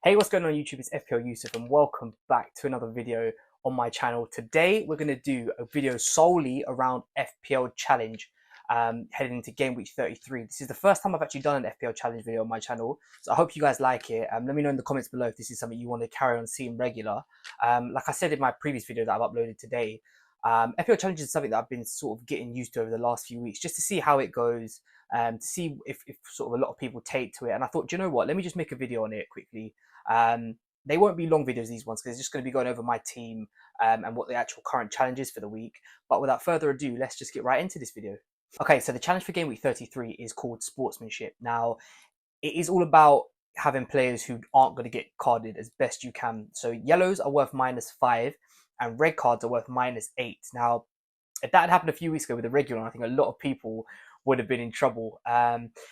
Hey, what's going on YouTube? It's FPL Yusuf and welcome back to another video on my channel. Today we're going to do a video solely around FPL Challenge heading into game week 33. This is the first time I've actually done an FPL Challenge video on my channel, so I hope you guys like it. Let me know in the comments below if this is something you want to carry on seeing regular. Like I said in my previous video that I've uploaded today, FPL Challenge is something that I've been sort of getting used to over the last few weeks just to see how it goes, to see if sort of a lot of people take to it. And I thought, do you know what, let me just make a video on it quickly. um, they won't be long videos, these ones, because it's just going to be going over my team and what the actual current challenge is for the week. But without further ado, let's just get right into this video. Okay, so the challenge for game week 33 is called Sportsmanship. Now, it is all about having players who aren't going to get carded as best you can. So yellows are worth -5 and red cards are worth -8. Now, if that had happened a few weeks ago with the regular, I think a lot of people would have been in trouble.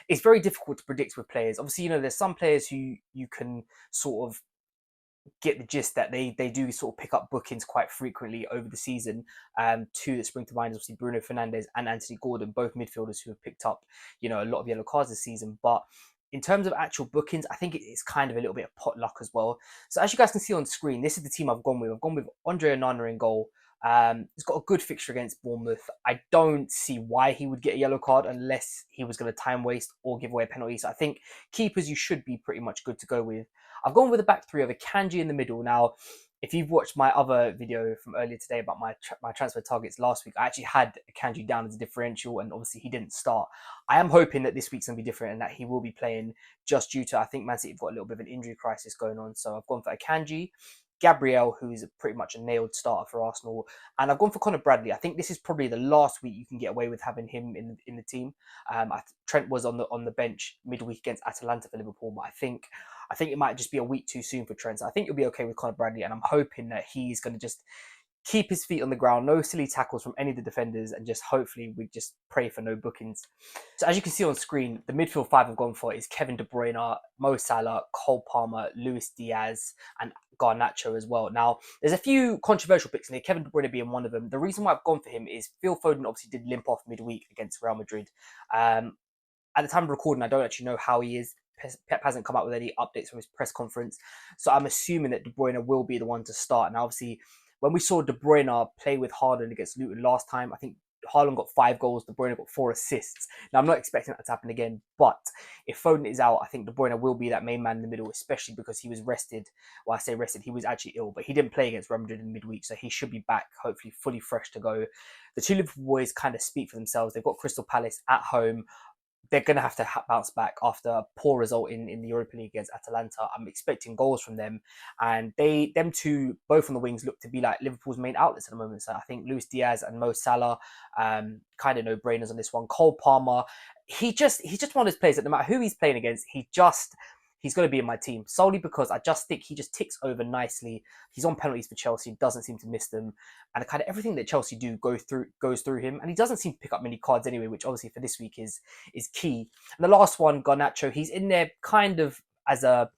It's very difficult to predict with players. Obviously, there's some players who you can sort of get the gist that they do sort of pick up bookings quite frequently over the season. Two that spring to mind is obviously Bruno Fernandes and Anthony Gordon, both midfielders who have picked up, a lot of yellow cards this season. But in terms of actual bookings, I think it's kind of a little bit of pot luck as well. So as you guys can see on screen, this is the team I've gone with. I've gone with Andre Onana in goal. He's got a good fixture against Bournemouth. I don't see why he would get a yellow card unless he was going to time waste or give away a penalty. So I think keepers you should be pretty much good to go with. I've gone with a back three of a Kanji in the middle. Now, if you've watched my other video from earlier today about my transfer targets last week, I actually had Kanji down as a differential, and obviously he didn't start. I am hoping that this week's going to be different and that he will be playing, just due to, I think, Man City have got a little bit of an injury crisis going on. So I've gone for Akanji, Gabriel, who is pretty much a nailed starter for Arsenal, and I've gone for Conor Bradley. I think this is probably the last week you can get away with having him in the team. Trent was on the bench midweek against Atalanta for Liverpool, but I think it might just be a week too soon for Trent. So I think you'll be okay with Conor Bradley, and I'm hoping that he's going to just keep his feet on the ground, no silly tackles from any of the defenders, and just hopefully we just pray for no bookings. So as you can see on screen, the midfield five I've gone for is Kevin De Bruyne, Mo Salah, Cole Palmer, Luis Diaz, and Garnacho as well. Now, there's a few controversial picks in here, Kevin De Bruyne being one of them. The reason why I've gone for him is Phil Foden obviously did limp off midweek against Real Madrid. At the time of recording, I don't actually know how he is. Pep hasn't come out with any updates from his press conference, so I'm assuming that De Bruyne will be the one to start. Now, obviously, when we saw De Bruyne play with Haaland against Luton last time, I think Haaland got 5 goals, De Bruyne got 4 assists. Now, I'm not expecting that to happen again, but if Foden is out, I think De Bruyne will be that main man in the middle, especially because he was rested. Well, I say rested, he was actually ill, but he didn't play against Real Madrid in midweek, so he should be back, hopefully fully fresh to go. The two Liverpool boys kind of speak for themselves. They've got Crystal Palace at home. They're going to have to bounce back after a poor result in the Europa League against Atalanta. I'm expecting goals from them, and them two, both on the wings, look to be like Liverpool's main outlets at the moment. So I think Luis Diaz and Mo Salah, kind of no brainers on this one. Cole Palmer, he's just one of those players that no matter who he's playing against, he's going to be in my team solely because I just think he just ticks over nicely. He's on penalties for Chelsea, doesn't seem to miss them, and kind of everything that Chelsea do goes through him, and he doesn't seem to pick up many cards anyway, which obviously for this week is key. And the last one, Garnacho, he's in there kind of as a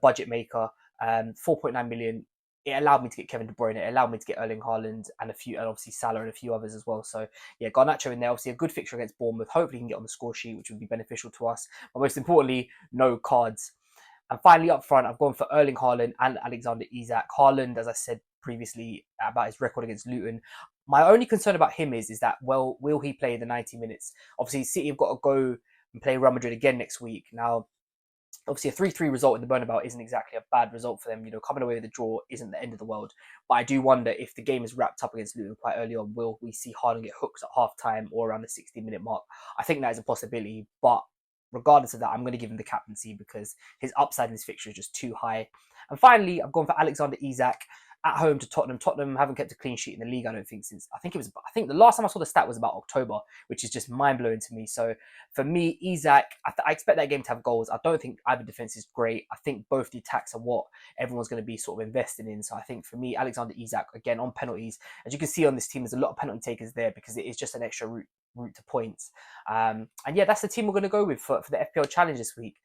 budget maker. 4.9 million. It allowed me to get Kevin De Bruyne. It allowed me to get Erling Haaland and obviously Salah and a few others as well. So yeah, Garnacho in there. Obviously a good fixture against Bournemouth. Hopefully he can get on the score sheet, which would be beneficial to us. But most importantly, no cards. And finally, up front, I've gone for Erling Haaland and Alexander Isak. Haaland, as I said previously about his record against Luton, my only concern about him is that, well, will he play the 90 minutes? Obviously, City have got to go and play Real Madrid again next week. Now, obviously, a 3-3 result in the Bernabeu isn't exactly a bad result for them. Coming away with a draw isn't the end of the world. But I do wonder if the game is wrapped up against Luton quite early on, will we see Haaland get hooked at half-time or around the 60-minute mark? I think that is a possibility, but regardless of that, I'm going to give him the captaincy because his upside in this fixture is just too high. And finally, I've gone for Alexander Isak at home to Tottenham. Tottenham haven't kept a clean sheet in the league, I don't think, since I think the last time I saw the stat was about October, which is just mind blowing to me. So for me, Isak, I expect that game to have goals. I don't think either defense is great. I think both the attacks are what everyone's going to be sort of investing in. So I think for me, Alexander Isak, again, on penalties, as you can see on this team, there's a lot of penalty takers there because it is just an extra route to points. And yeah, that's the team we're going to go with for the FPL Challenge this week.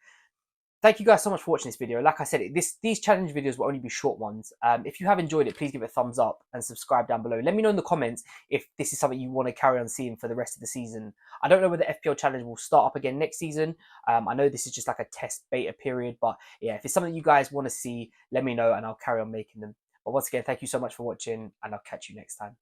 thank you guys so much for watching this video. Like I said, these challenge videos will only be short ones. If you have enjoyed it, please give it a thumbs up and subscribe down below. Let me know in the comments if this is something you want to carry on seeing for the rest of the season. I don't know whether FPL Challenge will start up again next season. I know this is just like a test beta period, but yeah, if it's something you guys want to see, let me know and I'll carry on making them. But once again, thank you so much for watching and I'll catch you next time.